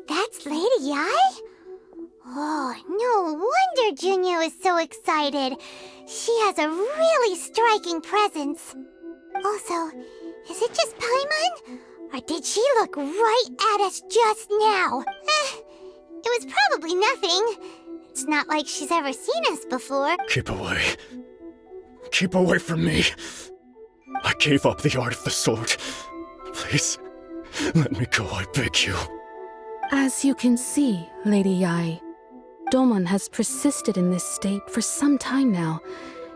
That's Lady Yai? Oh, no wonder Junya is so excited. She has a really striking presence. Also, is it just Paimon? Or did she look right at us just now? It was probably nothing. It's not like she's ever seen us before. Keep away. Keep away from me. I gave up the art of the sword. Please, let me go, I beg you. As you can see, Lady Yai, Domon has persisted in this state for some time now.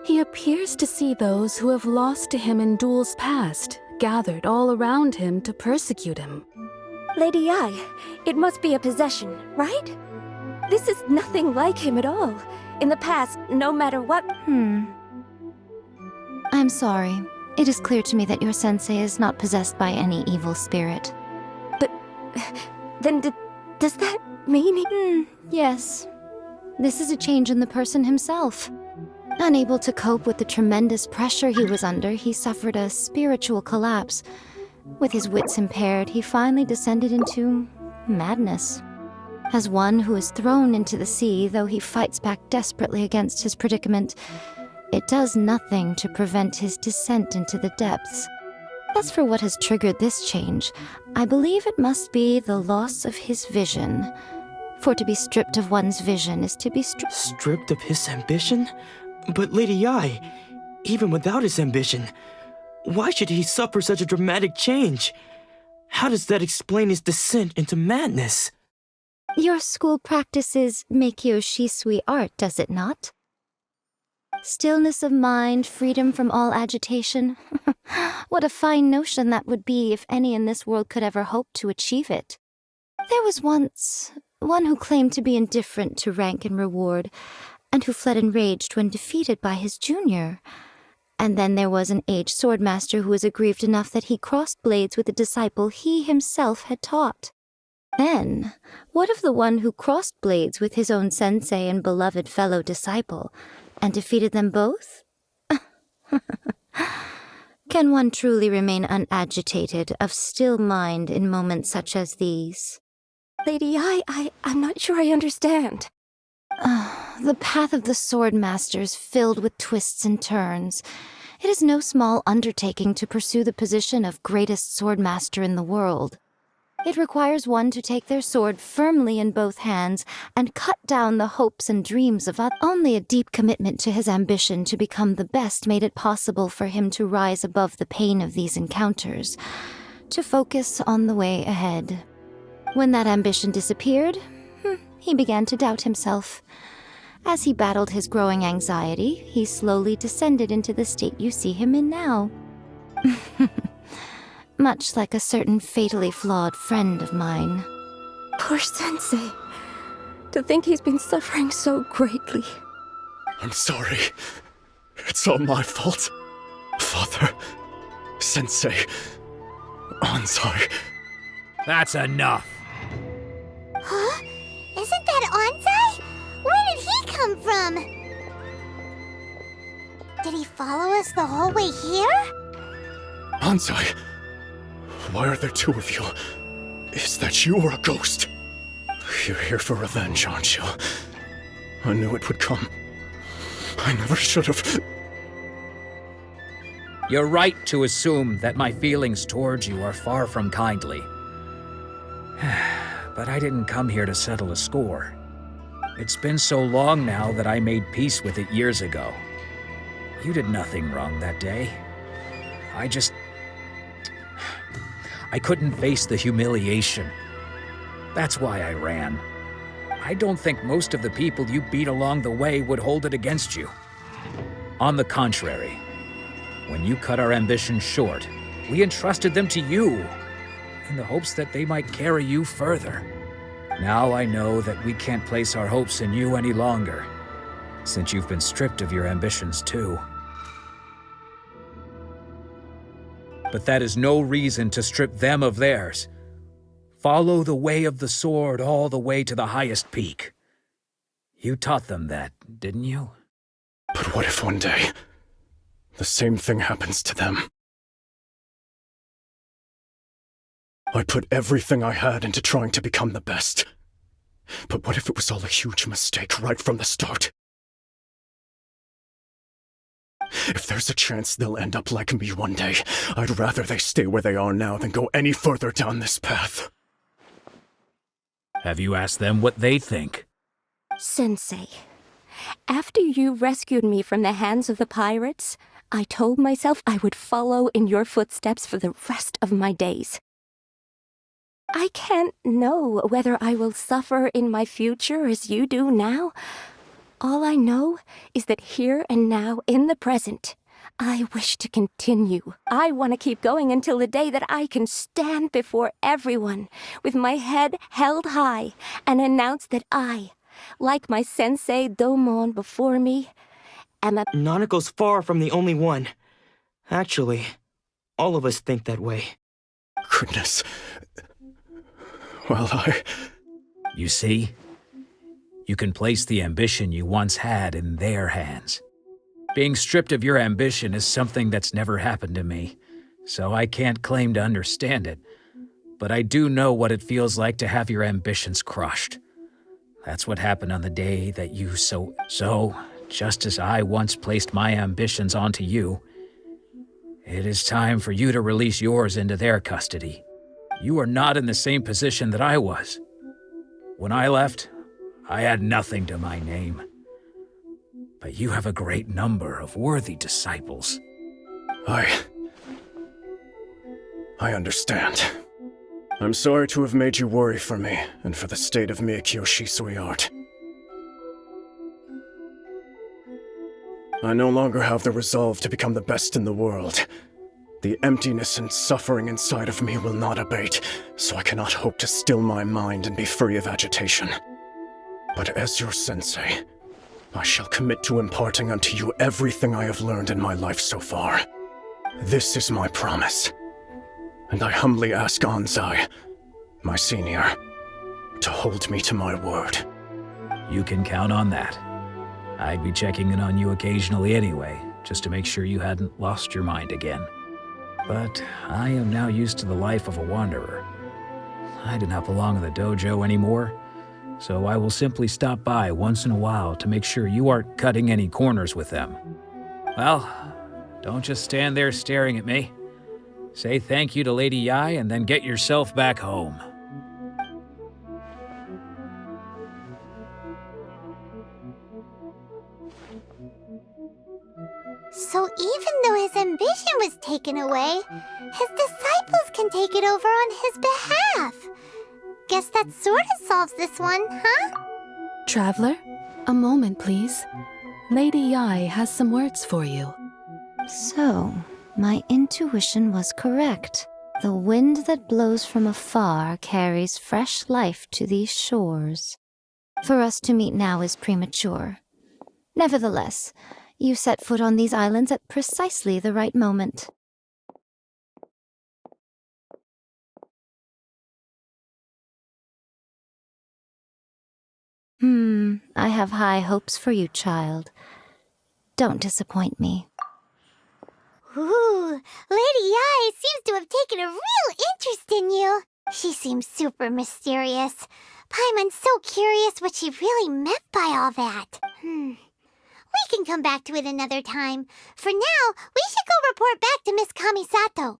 He appears to see those who have lost to him in duels past, gathered all around him to persecute him. Lady Yai, it must be a possession, right? This is nothing like him at all. In the past, no matter what... I'm sorry. It is clear to me that your sensei is not possessed by any evil spirit. But... then does that mean he... Yes. This is a change in the person himself. Unable to cope with the tremendous pressure he was under, he suffered a spiritual collapse. With his wits impaired, he finally descended into madness. As one who is thrown into the sea, though he fights back desperately against his predicament, it does nothing to prevent his descent into the depths. As for what has triggered this change, I believe it must be the loss of his vision. For to be stripped of one's vision is to be Stripped of his ambition? But Lady Yai, even without his ambition, why should he suffer such a dramatic change? How does that explain his descent into madness? Your school practices Meikyo Shisui art, does it not? Stillness of mind, freedom from all agitation. What a fine notion that would be if any in this world could ever hope to achieve it. There was once one who claimed to be indifferent to rank and reward, and who fled enraged when defeated by his junior. And then there was an aged swordmaster who was aggrieved enough that he crossed blades with a disciple he himself had taught. Then, what of the one who crossed blades with his own sensei and beloved fellow disciple, and defeated them both? Can one truly remain unagitated, of still mind in moments such as these? Lady Yai, I'm not sure I understand. The path of the swordmaster is filled with twists and turns. It is no small undertaking to pursue the position of greatest swordmaster in the world. It requires one to take their sword firmly in both hands and cut down the hopes and dreams of others. Only a deep commitment to his ambition to become the best made it possible for him to rise above the pain of these encounters, to focus on the way ahead. When that ambition disappeared, he began to doubt himself. As he battled his growing anxiety, he slowly descended into the state you see him in now. Much like a certain fatally flawed friend of mine. Poor Sensei. To think he's been suffering so greatly. I'm sorry. It's all my fault. Father, Sensei, Ansai. That's enough. Huh? Isn't that Ansai? Where did he come from? Did he follow us the whole way here? Ansai, why are there two of you? Is that you or a ghost? You're here for revenge, aren't you? I knew it would come. I never should have. You're right to assume that my feelings towards you are far from kindly. But I didn't come here to settle a score. It's been so long now that I made peace with it years ago. You did nothing wrong that day. I couldn't face the humiliation. That's why I ran. I don't think most of the people you beat along the way would hold it against you. On the contrary, when you cut our ambitions short, we entrusted them to you, in the hopes that they might carry you further. Now I know that we can't place our hopes in you any longer, since you've been stripped of your ambitions too. But that is no reason to strip them of theirs. Follow the way of the sword all the way to the highest peak. You taught them that, didn't you? But what if one day, the same thing happens to them? I put everything I had into trying to become the best. But what if it was all a huge mistake right from the start? If there's a chance they'll end up like me one day, I'd rather they stay where they are now than go any further down this path. Have you asked them what they think? Sensei, after you rescued me from the hands of the pirates, I told myself I would follow in your footsteps for the rest of my days. I can't know whether I will suffer in my future as you do now. All I know is that here and now, in the present, I wish to continue. I want to keep going until the day that I can stand before everyone with my head held high and announce that I, like my sensei Domon before me, am a... Nanako's far from the only one. Actually, all of us think that way. Goodness. Well, You see? You can place the ambition you once had in their hands. Being stripped of your ambition is something that's never happened to me, so I can't claim to understand it. But I do know what it feels like to have your ambitions crushed. That's what happened on the day that you So, just as I once placed my ambitions onto you, it is time for you to release yours into their custody. You are not in the same position that I was. When I left, I had nothing to my name. But you have a great number of worthy disciples. I understand. I'm sorry to have made you worry for me, and for the state of Miko Shisui art. I no longer have the resolve to become the best in the world. The emptiness and suffering inside of me will not abate, so I cannot hope to still my mind and be free of agitation. But as your sensei, I shall commit to imparting unto you everything I have learned in my life so far. This is my promise. And I humbly ask Anzai, my senior, to hold me to my word. You can count on that. I'd be checking in on you occasionally anyway, just to make sure you hadn't lost your mind again. But I am now used to the life of a wanderer. I do not belong in the dojo anymore, so I will simply stop by once in a while to make sure you aren't cutting any corners with them. Well, don't just stand there staring at me. Say thank you to Lady Yai and then get yourself back home. So even though his ambition was taken away, his disciples can take it over on his behalf. Guess that sort of solves this one, huh? Traveler, a moment, please. Lady Yai has some words for you. So, my intuition was correct. The wind that blows from afar carries fresh life to these shores. For us to meet now is premature. Nevertheless, you set foot on these islands at precisely the right moment. I have high hopes for you, child. Don't disappoint me. Ooh, Lady Yai seems to have taken a real interest in you. She seems super mysterious. Paimon's so curious what she really meant by all that. We can come back to it another time. For now, we should go report back to Miss Kamisato.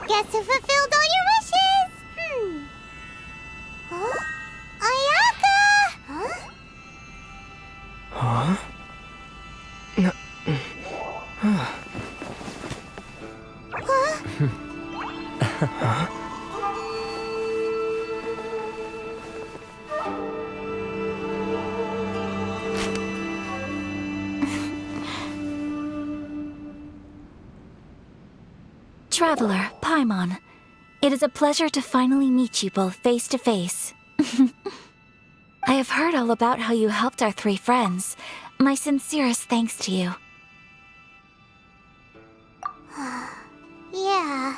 Guess who fulfilled all your wishes? Huh? Ayaka! Huh? Traveler, Paimon, it is a pleasure to finally meet you both face to face. I have heard all about how you helped our 3 friends. My sincerest thanks to you. Yeah.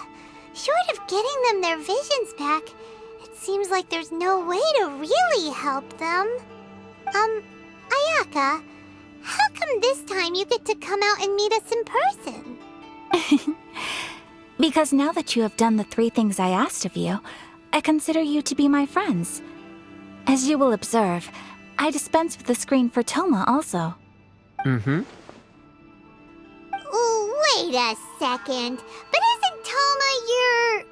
Short of getting them their visions back, it seems like there's no way to really help them. Ayaka, how come this time you get to come out and meet us in person? Because now that you have done the 3 things I asked of you, I consider you to be my friends. As you will observe, I dispense with the screen for Toma also. Wait a second. But isn't Toma your,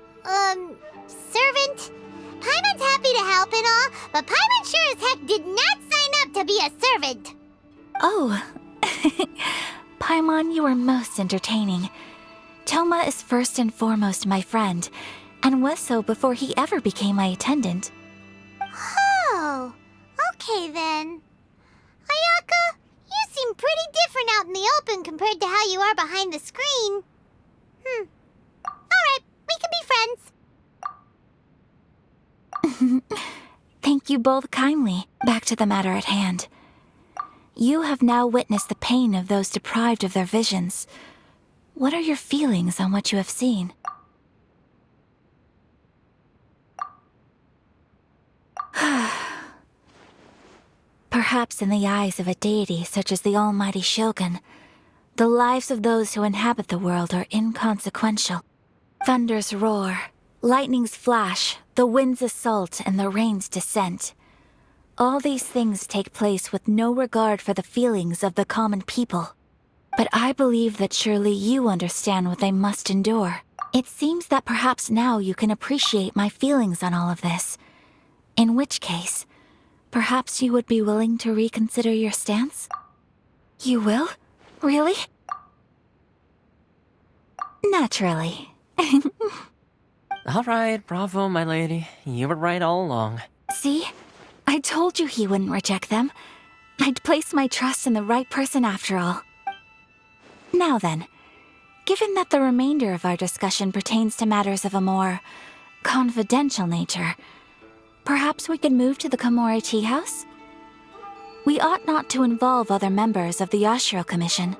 servant? Paimon's happy to help and all, but Paimon sure as heck did not sign up to be a servant. Oh. Paimon, you are most entertaining. Toma is first and foremost my friend, and was so before he ever became my attendant. Oh, okay then. Ayaka, you seem pretty different out in the open compared to how you are behind the screen. Alright, we can be friends. Thank you both kindly. Back to the matter at hand. You have now witnessed the pain of those deprived of their visions. What are your feelings on what you have seen? Perhaps in the eyes of a deity such as the almighty Shogun, the lives of those who inhabit the world are inconsequential. Thunders roar, lightnings flash, the winds assault, and the rains descent. All these things take place with no regard for the feelings of the common people. But I believe that surely you understand what they must endure. It seems that perhaps now you can appreciate my feelings on all of this. In which case, perhaps you would be willing to reconsider your stance? You will? Really? Naturally. All right, bravo, my lady. You were right all along. See? I told you he wouldn't reject them. I'd place my trust in the right person after all. Now then, given that the remainder of our discussion pertains to matters of a more confidential nature, perhaps we could move to the Komori Tea House? We ought not to involve other members of the Yashiro Commission.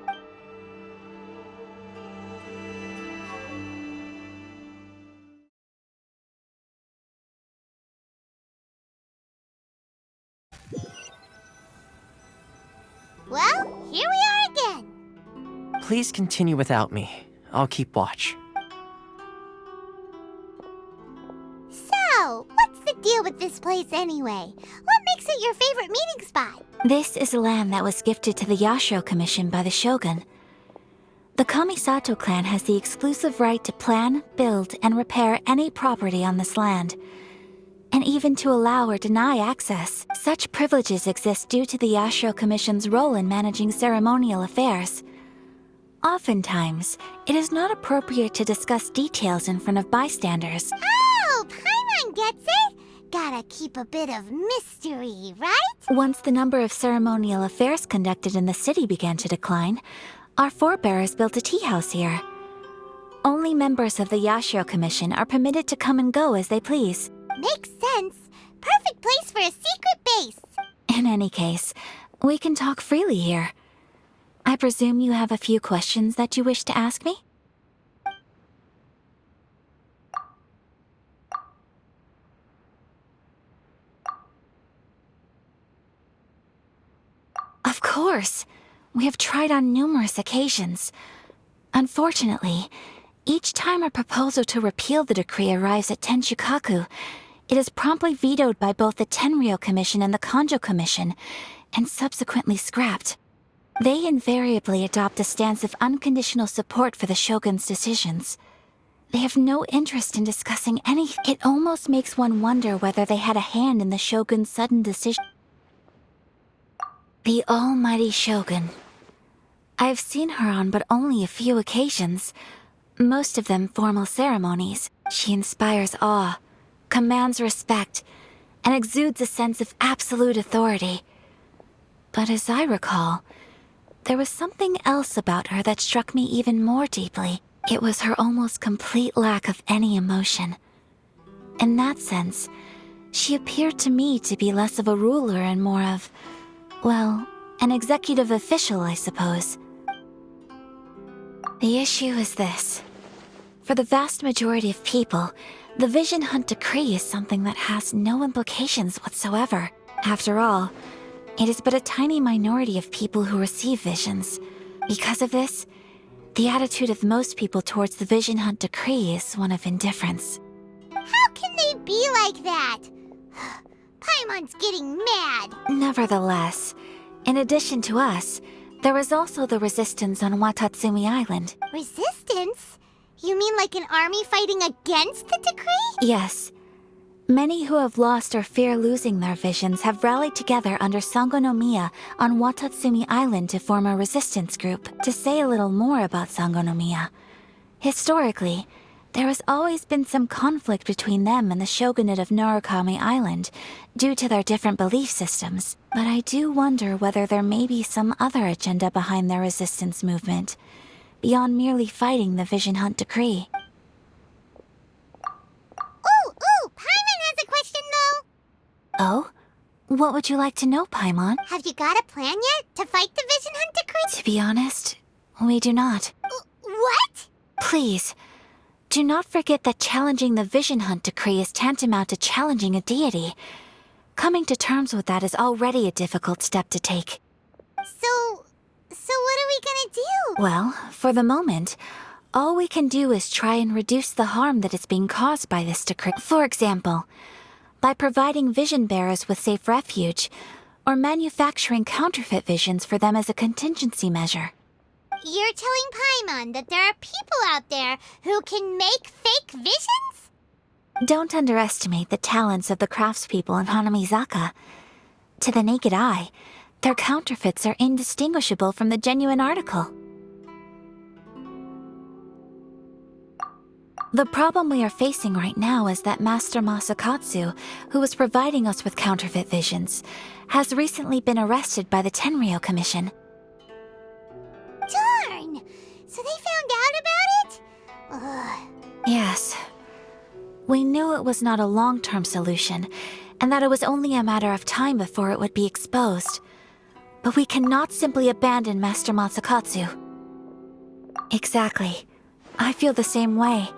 Well, here we are again. Please continue without me. I'll keep watch. So, what's the deal with this place anyway? What makes it your favorite meeting spot? This is land that was gifted to the Yashiro Commission by the Shogun. The Kamisato clan has the exclusive right to plan, build, and repair any property on this land, and even to allow or deny access. Such privileges exist due to the Yashiro Commission's role in managing ceremonial affairs. Oftentimes, it is not appropriate to discuss details in front of bystanders. Oh, Paimon gets it. Gotta keep a bit of mystery, right? Once the number of ceremonial affairs conducted in the city began to decline, our forebears built a tea house here. Only members of the Yashiro Commission are permitted to come and go as they please. Makes sense. Perfect place for a secret base. In any case, we can talk freely here. I presume you have a few questions that you wish to ask me? Of course. We have tried on numerous occasions. Unfortunately, each time a proposal to repeal the decree arrives at Tenshukaku, it is promptly vetoed by both the Tenryou Commission and the Kanjo Commission, and subsequently scrapped. They invariably adopt a stance of unconditional support for the Shogun's decisions. They have no interest in discussing anything. It almost makes one wonder whether they had a hand in the Shogun's sudden decision. The almighty Shogun. I've seen her on but only a few occasions, most of them formal ceremonies. She inspires awe, commands respect, and exudes a sense of absolute authority. But as I recall, there was something else about her that struck me even more deeply. It was her almost complete lack of any emotion. In that sense, she appeared to me to be less of a ruler and more of, well, an executive official, I suppose. The issue is this. For the vast majority of people, the Vision Hunt Decree is something that has no implications whatsoever. After all, it is but a tiny minority of people who receive visions. Because of this, the attitude of most people towards the Vision Hunt Decree is one of indifference. How can they be like that? Paimon's getting mad. Nevertheless, in addition to us, there is also the resistance on Watatsumi Island. Resistance? You mean like an army fighting against the decree? Yes. Many who have lost or fear losing their visions have rallied together under Sangonomiya on Watatsumi Island to form a resistance group. To say a little more about Sangonomiya, historically, there has always been some conflict between them and the shogunate of Narukami Island due to their different belief systems. But I do wonder whether there may be some other agenda behind their resistance movement, beyond merely fighting the Vision Hunt Decree. Ooh, Paimon has a question though. Oh? What would you like to know, Paimon? Have you got a plan yet to fight the Vision Hunt Decree? To be honest, we do not. What? Please, do not forget that challenging the Vision Hunt Decree is tantamount to challenging a deity. Coming to terms with that is already a difficult step to take. So what are we gonna do? Well, for the moment, all we can do is try and reduce the harm that is being caused by this decree. For example, by providing vision bearers with safe refuge, or manufacturing counterfeit visions for them as a contingency measure. You're telling Paimon that there are people out there who can make fake visions? Don't underestimate the talents of the craftspeople in Hanamizaka. To the naked eye, their counterfeits are indistinguishable from the genuine article. The problem we are facing right now is that Master Masakatsu, who was providing us with counterfeit visions, has recently been arrested by the Tenryou Commission. Darn! So they found out about it? Ugh. Yes. We knew it was not a long-term solution, and that it was only a matter of time before it would be exposed. But we cannot simply abandon Master Masakatsu. Exactly. I feel the same way.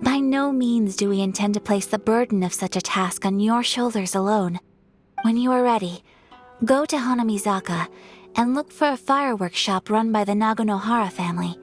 By no means do we intend to place the burden of such a task on your shoulders alone. When you are ready, go to Hanamizaka and look for a fireworks shop run by the Naganohara family.